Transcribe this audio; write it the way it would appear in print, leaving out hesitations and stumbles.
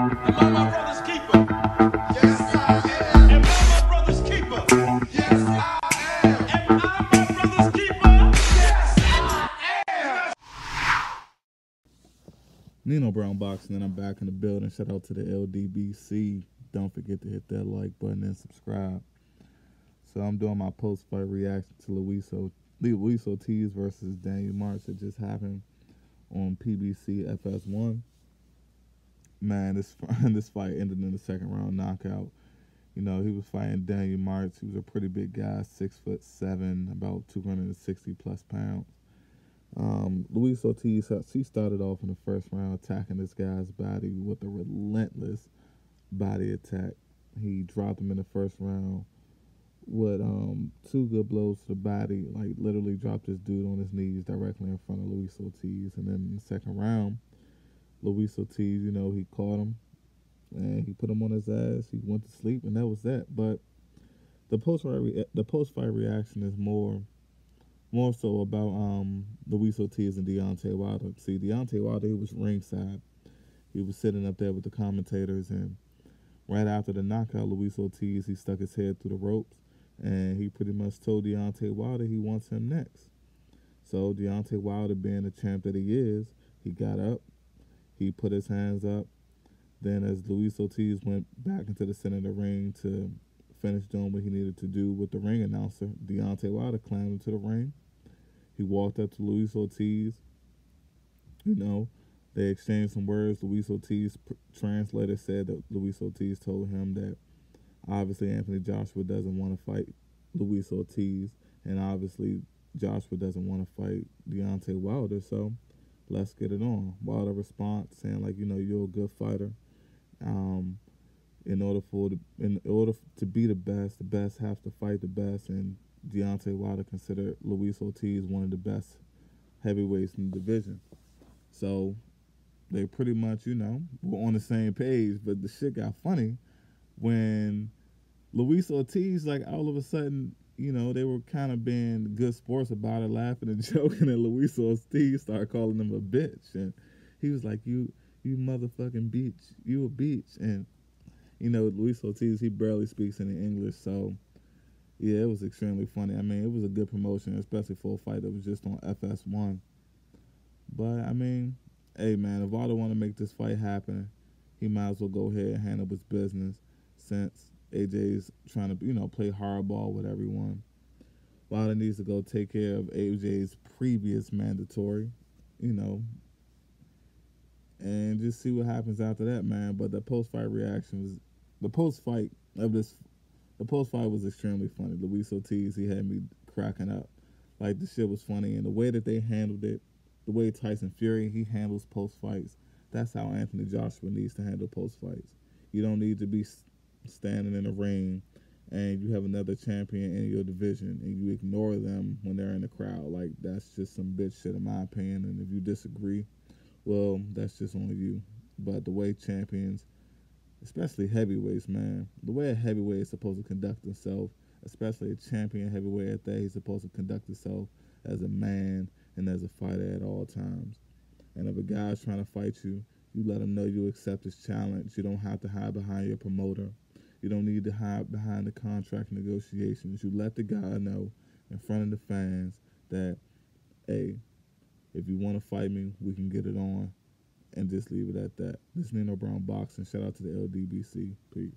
Am I my brother's keeper? Yes, I am. Am I my brother's keeper? Yes, I am. Am I my brother's keeper? Yes, I am. Nino Brown Boxing, and I'm back in the building. Shout out to the LDBC. Don't forget to hit that like button and subscribe. So I'm doing my post-fight reaction to Luis Ortiz versus Daniel Martz. It just happened on PBC FS1. Man, this fight ended in the second round knockout. You know, he was fighting Daniel Martz. He was a pretty big guy, 6'7", about 260 plus pounds. Luis Ortiz, he started off in the first round attacking this guy's body with a relentless body attack. He dropped him in the first round with two good blows to the body, like literally dropped this dude on his knees directly in front of Luis Ortiz. And then in the second round, Luis Ortiz, you know, he caught him and he put him on his ass. He went to sleep, and that was that. But the post-fight reaction is more so about Luis Ortiz and Deontay Wilder. See, Deontay Wilder, he was ringside. He was sitting up there with the commentators, and right after the knockout, Luis Ortiz, he stuck his head through the ropes, and he pretty much told Deontay Wilder he wants him next. So Deontay Wilder, being the champ that he is, he got up, he put his hands up. Then as Luis Ortiz went back into the center of the ring to finish doing what he needed to do with the ring announcer, Deontay Wilder climbed into the ring. He walked up to Luis Ortiz. You know, they exchanged some words. Luis Ortiz translator said that Luis Ortiz told him that obviously Anthony Joshua doesn't want to fight Luis Ortiz, and obviously Joshua doesn't want to fight Deontay Wilder, so let's get it on. Wilder response saying, like, you know, you're a good fighter. In order to be the best have to fight the best, and Deontay Wilder considered Luis Ortiz one of the best heavyweights in the division. So they pretty much, you know, were on the same page. But the shit got funny when Luis Ortiz, like, all of a sudden, you know, they were kind of being good sports about it, laughing and joking, and Luis Ortiz started calling him a bitch. And he was like, you motherfucking bitch, you a bitch. And, you know, Luis Ortiz, he barely speaks any English, so yeah, it was extremely funny. I mean, it was a good promotion, especially for a fight that was just on FS1. But, I mean, hey, man, if Wilder want to make this fight happen, he might as well go ahead and handle his business, since AJ's trying to, you know, play hardball with everyone. Wilder needs to go take care of AJ's previous mandatory, you know, and just see what happens after that, man. But the post-fight reaction was, the post-fight was extremely funny. Luis Ortiz, he had me cracking up. Like, the shit was funny, and the way that they handled it, the way Tyson Fury, he handles post-fights, that's how Anthony Joshua needs to handle post-fights. You don't need to be standing in the ring and you have another champion in your division and you ignore them when they're in the crowd. Like, that's just some bitch shit in my opinion, and if you disagree, well, that's just on you. But the way champions, especially heavyweights, man, the way a heavyweight is supposed to conduct himself, especially a champion heavyweight at that, he's supposed to conduct himself as a man and as a fighter at all times. And if a guy's trying to fight you, you let him know you accept his challenge. You don't have to hide behind your promoter. You don't need to hide behind the contract negotiations. You let the guy know in front of the fans that, hey, if you want to fight me, we can get it on, and just leave it at that. This is Nino Brown Boxing. Shout out to the LDBC. Peace.